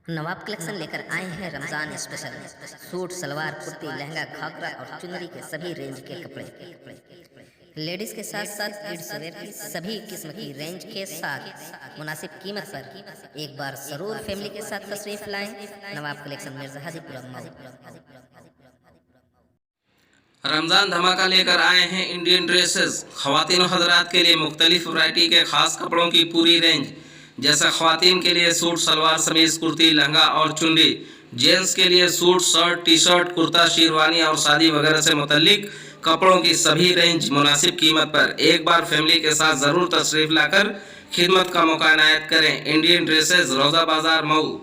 नवाब collection लेकर आए हैं रमजान स्पेशल। सूट, सलवार, कुर्ती, लहंगा, घाघरा और चुनरी के सभी रेंज के कपड़े। लेडीज के साथ साथ किड्स वेयर की सभी किस्म की रेंज के साथ मुनासिब कीमत पर एक बार जरूर फैमिली के साथ तशरीफ लाएं। नवाब कलेक्शन मिर्जा हाजीपुर मऊ। रमजान धमाका लेकर आए हैं इंडियन ड्रेसेस। ख्वातीन और हजरात के लिए मुख्तलिफ वैरायटी के खास कपड़ों की पूरी रेंज, जैसे ख्वातीन के लिए सूट, सलवार, समीज, कुर्ती, लहंगा और चुनरी। जेंट्स के लिए suit, shirt, T shirt, kurta, sherwani और शादी वगैरह से मुतल्लिक कपड़ों की सभी रेंज मुनासिब कीमत पर एक बार फैमिली के साथ ज़रूर तशरीफ लाकर खिदमत का मौका इनायत करें। इंडियन ड्रेसेस, रोज़ा बाजार, मऊ।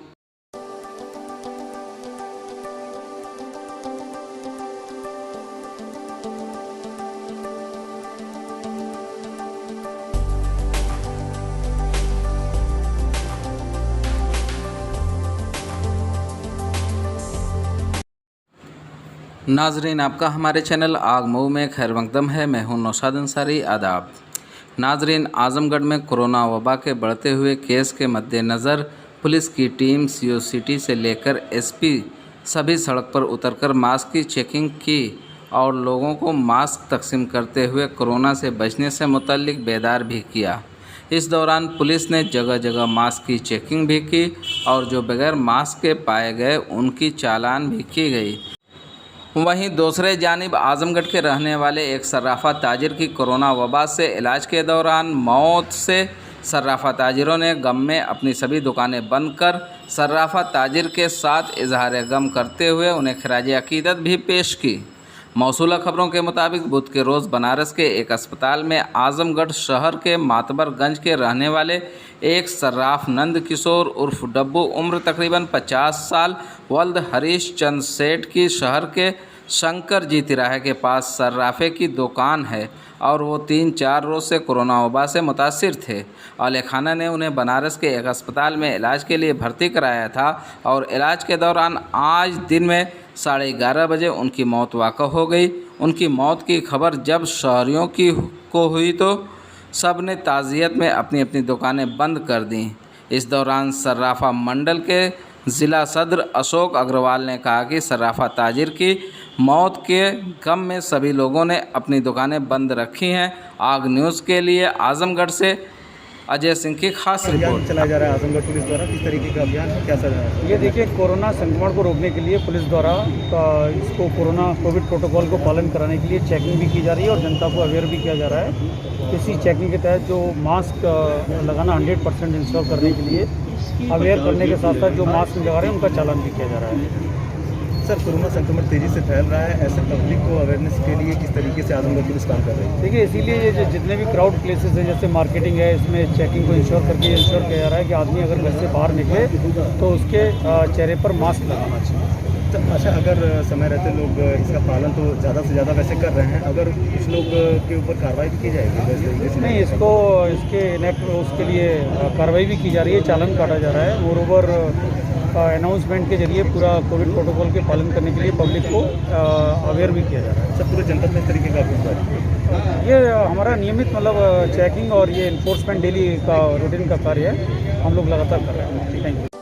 नाजरीन, आपका हमारे चैनल आग मऊ में खैर मकदम है। मैं हूं नौशाद अंसारी। आदाब नाजरीन, आजमगढ़ में कोरोना वबा के बढ़ते हुए केस के मद्देनज़र पुलिस की टीम सीओ सिटी से लेकर एसपी सभी सड़क पर उतरकर मास्क की चेकिंग की और लोगों को मास्क तकसीम करते हुए कोरोना से बचने से मुतल्लिक बेदार भी किया। इस दौरान पुलिस ने जगह जगह मास्क की चेकिंग भी की और जो बगैर मास्क के पाए गए उनकी चालान भी की गई। वहीं दूसरे जानिब आजमगढ़ के रहने वाले एक सर्राफा ताजिर की कोरोना वबा से इलाज के दौरान मौत से सर्राफा ताजिरों ने गम में अपनी सभी दुकानें बंद कर सर्राफा ताजिर के साथ इजहार गम करते हुए उन्हें खराज अकीदत भी पेश की। मौसूला खबरों के मुताबिक बुध के रोज़ बनारस के एक अस्पताल में आजमगढ़ शहर के मातबरगंज के रहने वाले एक सर्राफ नंद किशोर उर्फ डब्बू, उम्र तकरीबन 50 साल, वल्द हरीश चंद सेठ की शहर के शंकर जी तिराहे के पास सर्राफे की दुकान है और वो 3-4 रोज़ से कोरोना वबा से मुतासिर थे। औले खाना ने उन्हें बनारस के एक अस्पताल में इलाज के लिए भर्ती कराया था और इलाज के दौरान आज दिन में 11:30 बजे उनकी मौत वाक़ हो गई। उनकी मौत की खबर जब शहरियों को हुई तो सब ने ताज़ियत में अपनी अपनी दुकानें बंद कर दीं। इस दौरान सर्राफा मंडल के ज़िला सदर अशोक अग्रवाल ने कहा कि सर्राफा ताजिर की मौत के गम में सभी लोगों ने अपनी दुकानें बंद रखी हैं। आग न्यूज़ के लिए आजमगढ़ से अजय सिंह की खास रिपोर्ट। चलाया जा रहा है आजमगढ़ पुलिस द्वारा, किस तरीके का अभियान क्या चल रहा है? ये देखिए, कोरोना संक्रमण को रोकने के लिए पुलिस द्वारा इसको कोविड प्रोटोकॉल को पालन कराने के लिए चेकिंग भी की जा रही है और जनता को अवेयर भी किया जा रहा है। इसी चेकिंग के तहत जो मास्क लगाना 100% इंस्टॉल करने के लिए अवेयर करने के साथ साथ जो मास्क लगा रहे हैं उनका चालान भी किया जा रहा है। सर, कोरोना संक्रमण तेज़ी से फैल रहा है, ऐसे पब्लिक को अवेयरनेस के लिए किस तरीके से आजमगढ़ पुलिस काम कर रही है? देखिए, इसीलिए ये जितने भी क्राउड प्लेसेस हैं, जैसे मार्केटिंग है, इसमें चेकिंग को इंश्योर किया जा रहा है कि आदमी अगर घर से बाहर निकले तो उसके चेहरे पर मास्क लगाना चाहिए। अच्छा, अगर समय रहते लोग इसका पालन तो ज़्यादा से ज़्यादा वैसे कर रहे हैं, अगर कुछ लोग के ऊपर कार्रवाई भी की जाएगी? नहीं, उसके लिए कार्रवाई भी की जा रही है, चालान काटा जा रहा है। मोरओवर अनाउंसमेंट के जरिए पूरा कोविड प्रोटोकॉल के पालन करने के लिए पब्लिक को अवेयर भी किया जा रहा है। सब पूरे जनपद में इस तरीके का ये हमारा नियमित चेकिंग और ये इन्फोर्समेंट डेली का रूटीन का कार्य है, हम लोग लगातार कर रहे हैं। Thank you.